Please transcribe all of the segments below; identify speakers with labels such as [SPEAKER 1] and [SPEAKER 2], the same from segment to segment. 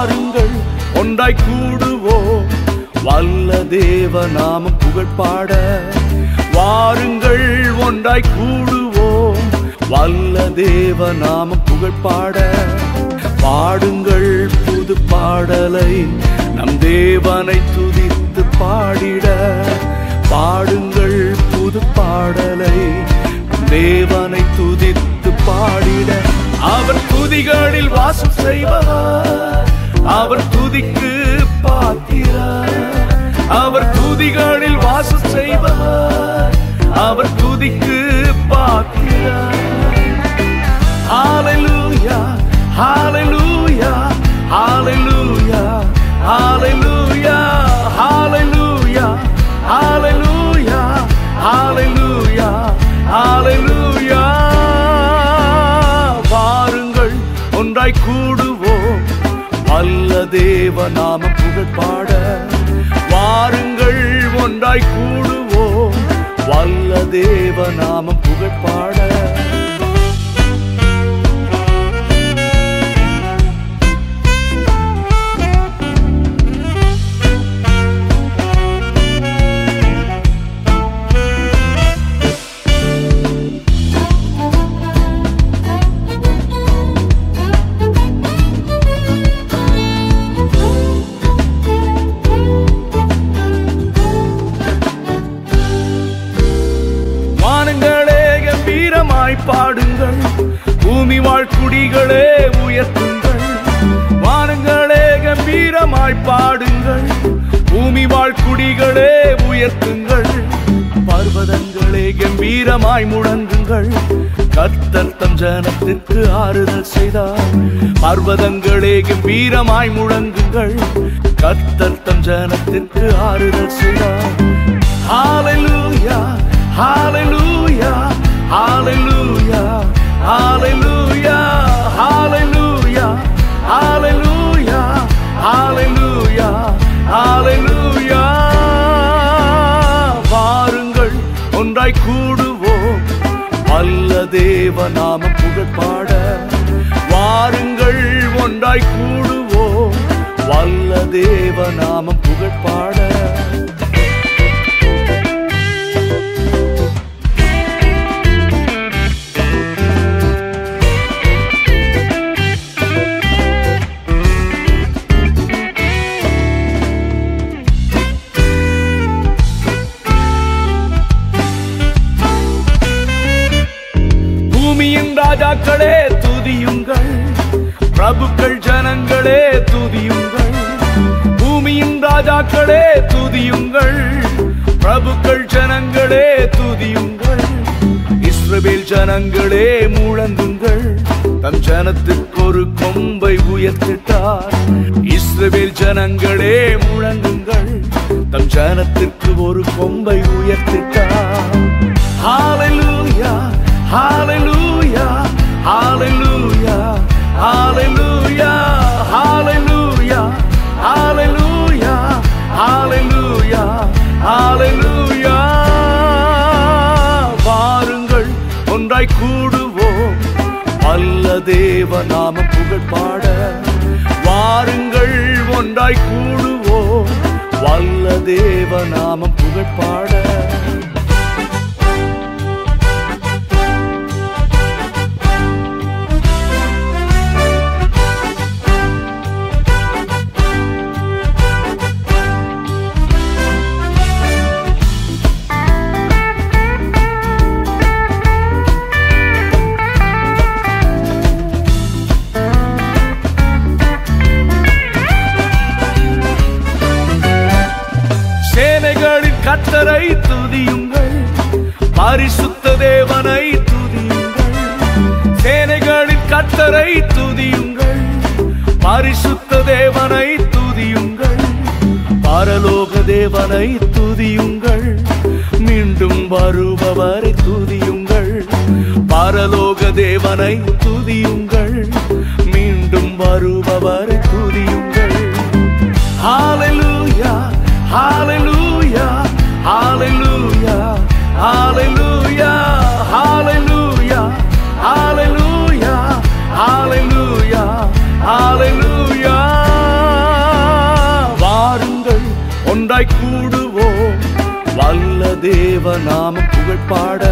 [SPEAKER 1] வாருங்கள் ஒன்றாய் கூடுவோம் வல்ல தேவ நாமம் புகழ் பாட. வாருங்கள் ஒன்றாய் கூடுவோம் வல்ல தேவ நாமம் புகழ் பாட. பாடுங்கள் புது பாடலை நம் தேவனை துதித்து பாடிட. பாடுங்கள் புது பாடலை தேவனை துதித்து பாடிட. அவர் துதிகளில் வாசம் செய்வார், அவர் துதிக்கு பாத்திரார். அவர் துதிகளில் வாசம் செய்வார், அவர் துதிக்கு பாத்திரார். ஹalleluya ஹalleluya ஹalleluya ஹalleluya ஹalleluya ஹalleluya ஹalleluya ஹalleluya. வாருங்கள் ஒன்றாய் கூடுவோம் வல்ல தேவ நாமம் புகழ் பாட. வாருங்கள் ஒன்றாய் கூடுவோம் வல்ல தேவ நாமம் புகழ் பாட. பாடுங்கள் பூமி வாழ் குடிகளே உயர்த்துங்கள். வானங்களே கம்பீரமாய் பாடுங்கள், பூமி வாழ் குடிகளே உயர்த்துங்கள். பர்வதங்களே கம்பீரமாய் முழங்குங்கள், கர்த்தர் தம் ஜனத்திற்கு ஆறுதல் செய்தார். பர்வதங்களே கம்பீரமாய் முழங்குங்கள், கர்த்தர் தம் ஜனத்திற்கு ஆறுதல் செய்தார். ஹalleluya ஹalleluya ஹalleluya ஹalleluya ஹalleluya ஹalleluya ஹalleluya ஹalleluya. வாருங்கள் ஒன்றாய் கூடுவோம் வல்ல தேவ நாமம் புகழ் பாட. வாருங்கள் ஒன்றாய் கூடுவோம் வல்ல தேவ நாமம் புகழ் பாட. ராஜாக்களே துதியுங்கள், பிரபுக்கள் ஜனங்களே துதியுங்கள். பூமியின் ராஜாக்களே துதியுங்கள், பிரபுக்கள் ஜனங்களே துதியுங்கள். இஸ்ரவேல் ஜனங்களே முழங்குங்கள், தம் ஜனத்துக்கு ஒரு கொம்பை உயர்த்திட்டார். இஸ்ரவேல் ஜனங்களே முழங்குங்கள், தம் ஜனத்திற்கு ஒரு கொம்பை உயர்த்திட்டார். ஹalleluya ஹalleluya ஹalleluya ஹalleluya ஹalleluya ஹalleluya ஹalleluya ஹalleluya. வாருங்கள் ஒன்றாய் கூடுவோம் வல்ல தேவ நாமம் புகழ் பாட. வாருங்கள் ஒன்றாய் கூடுவோம் வல்ல தேவ நாமம் புகழ் பாட. கர்த்தரை துதியுங்கள், பரிசுத்த தேவனை துதியுங்கள். சேனைகளின் கர்த்தரை துதியுங்கள், பரிசுத்த தேவனை துதியுங்கள். பரலோக தேவனை துதியுங்கள், மீண்டும் வருபவரை துதியுங்கள். பரலோக தேவனை துதியுங்கள், மீண்டும் வருபவரை துதியுங்கள். ஹalleluya ஹalleluya ஹalleluya ஹalleluya ஹalleluya ஹalleluya ஹalleluya ஹalleluya. தேவ நாமம் புகழ்பாட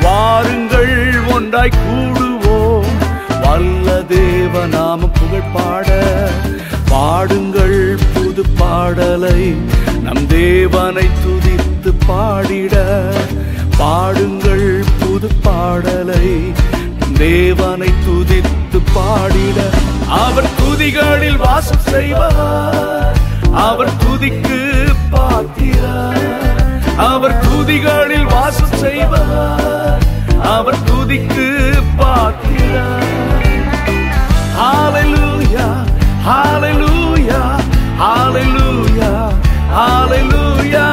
[SPEAKER 1] வாருங்கள் ஒன்றாய் கூடுவோம். வல்ல தேவ நாமம் புகழ்பாட பாடுங்கள் புது பாடலை நம் தேவனை துதித்து பாடிட. பாடுங்கள் புது பாடலை தேவனை துதித்து பாடிட. அவர் துதிகளில் வாசம் செய்வார், அவர் துதிக்கு பாத்திரார். அவர் துதிகளில் வாசம் செய்வார், அவர் துதிக்கு பாத்திரார். ஹalleluya ஹalleluya ஹalleluya ஹalleluya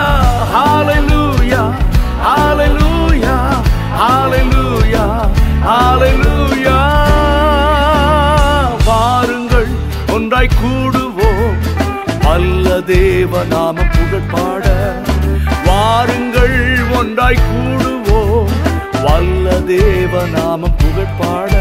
[SPEAKER 1] ஹalleluya ஹalleluya ஹalleluya ஹalleluya. வாருங்கள் ஒன்றாய் கூடுவோம், வல்ல தேவ நாமம் புகழ்பாட. வாருங்கள் ஒன்றாய் கூடுவோம், வல்ல தேவ நாமம் புகழ்பாட.